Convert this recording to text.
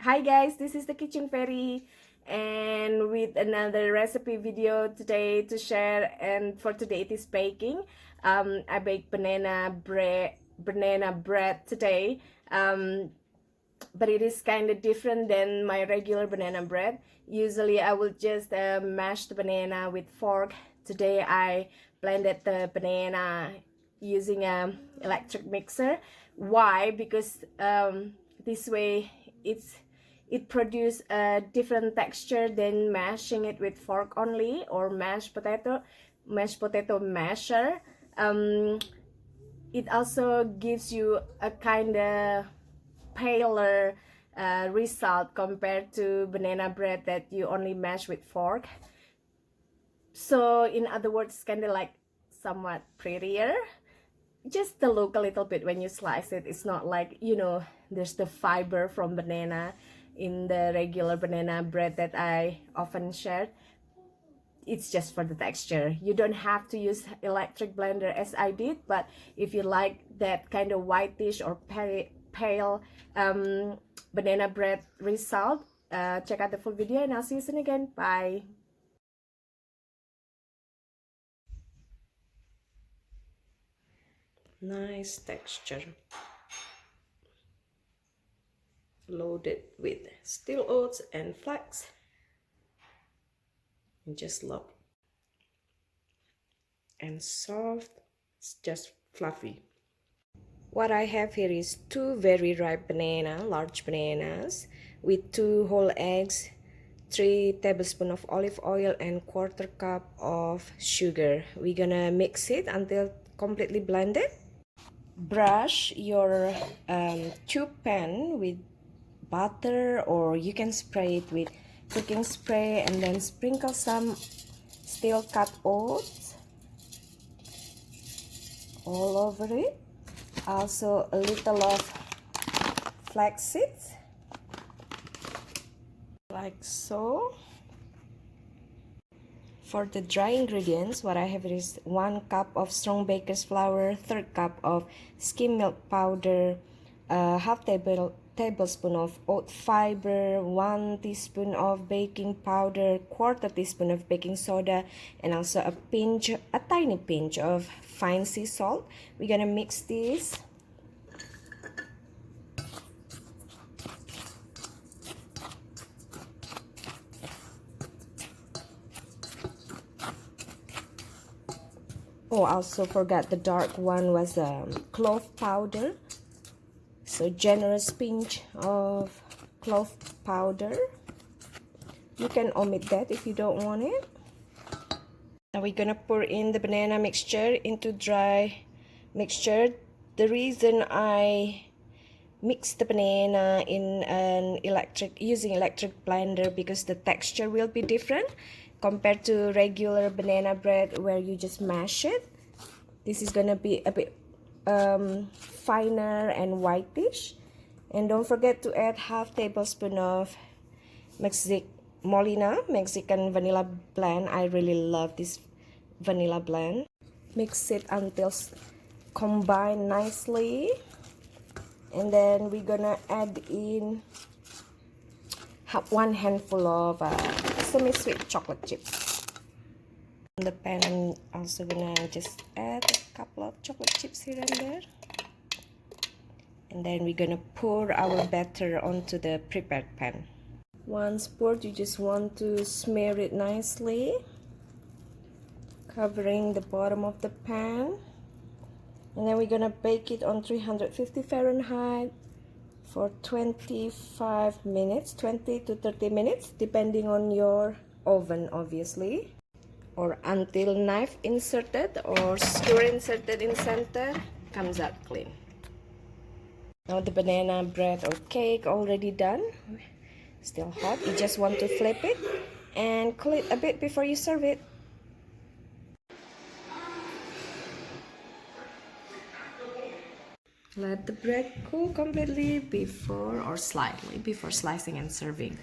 Hi guys, this is the Kitchen Fairy and with another recipe video today to share. And for today it is baking. I baked banana bread today, but it is kind of different than my regular banana bread. Usually I will just mash the banana with fork. Today I blended the banana using a electric mixer. Why? Because this way it produces a different texture than mashing it with fork only, or mashed potato masher. It also gives you a kind of paler result compared to banana bread that you only mash with fork. So in other words, kind of like somewhat prettier. Just the look a little bit when you slice it. It's not like, you know, there's the fiber from banana in the regular banana bread that I often share. It's just for the texture. You don't have to use electric blender as I did, but if you like that kind of whitish or pale banana bread result, check out the full video and I'll see you soon again. Bye. Nice texture, loaded with steel oats and flax. Just love. And soft, it's just fluffy. What I have here is 2 very ripe large bananas with 2 whole eggs, 3 tablespoons of olive oil and 1/4 cup of sugar. We're gonna mix it until completely blended. Brush your tube pan with butter, or you can spray it with cooking spray, and then sprinkle some steel cut oats all over it. Also a little of flax seeds, like so. For the dry ingredients, what I have is 1 cup of strong baker's flour, 1/3 cup of skim milk powder, half tablespoon of oat fiber, 1 teaspoon of baking powder, 1/4 teaspoon of baking soda, and also a tiny pinch of fine sea salt. We're gonna mix this. Oh, also forgot the dark one was clove powder. So generous pinch of clove powder. You can omit that if you don't want it. Now we're gonna pour in the banana mixture into dry mixture. The reason I mix the banana in using electric blender, because the texture will be different compared to regular banana bread where you just mash it. This is gonna be a bit finer and whitish. And don't forget to add half tablespoon of Mexican vanilla blend. I really love this vanilla blend. Mix it until combined nicely, and then we're gonna add in 1 handful of semi-sweet chocolate chips. In the pan, I'm also gonna just add a couple of chocolate chips here and there. And then we're gonna pour our batter onto the prepared pan. Once poured, you just want to smear it nicely, covering the bottom of the pan. And then we're gonna bake it on 350 Fahrenheit for 25 minutes, 20 to 30 minutes, depending on your oven, obviously. Or until knife inserted or skewer inserted in center comes out clean. Now the banana bread or cake already done, still hot. You just want to flip it and cool it a bit before you serve it. Let the bread cool completely before, or slightly before, slicing and serving.